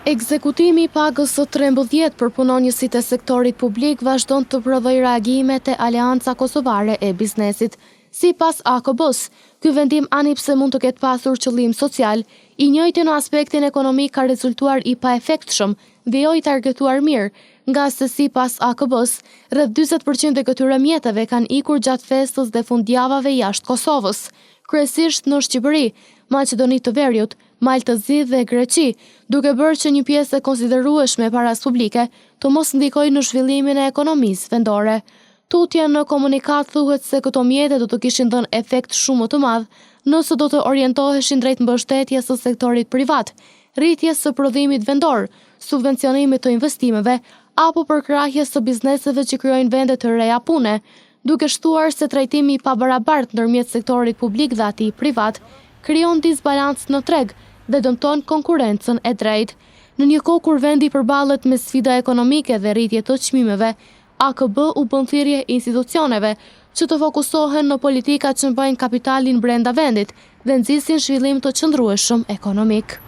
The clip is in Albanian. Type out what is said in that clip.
Ekzekutimi i pagës së 13 për punonjësit e sektorit publik vazhdon të prodhojë reagime te Aleanca Kosovare e Biznesit. Sipas AKB-s, ky vendim ani pse mund të ketë pasur qëllim social, i njëjti në aspektin ekonomik ka rezultuar i paefektshëm dhe jo i targetuar mirë, nga se sipas AKB-s, rreth 40% e këtyre mjeteve kanë ikur gjatë festës dhe fundjavave jashtë Kosovës, kryesisht në Shqipëri, Maqedoni të Veriut, Maltë të Zi dhe Greqi, duke bërë që një pjesë e konsiderueshme e paras publike të mos ndikojë në zhvillimin e ekonomisë vendore. Tutje në komunikat thuhet se këto mjete do të kishin dhënë efekt shumë më të madh nëse do të orientoheshin drejt mbështetjes së sektorit privat, rritjes së prodhimit vendor, subvencionimit të investimeve apo përkrahjes së bizneseve që krijojnë vende të reja pune, duke shtuar se trajtimi i pabarabartë ndërmjet sektorit publik dhe atij privat krijon disbalancë në treg dhe dëmton konkurrencën e drejtë. Në një kohë kur vendi përballet me sfida ekonomike dhe rritje të çmimeve, AKB u bën thirrje institucioneve që të fokusohen në politika që mbajnë kapitalin brenda vendit dhe nxisin zhvillim të qëndrueshëm ekonomik.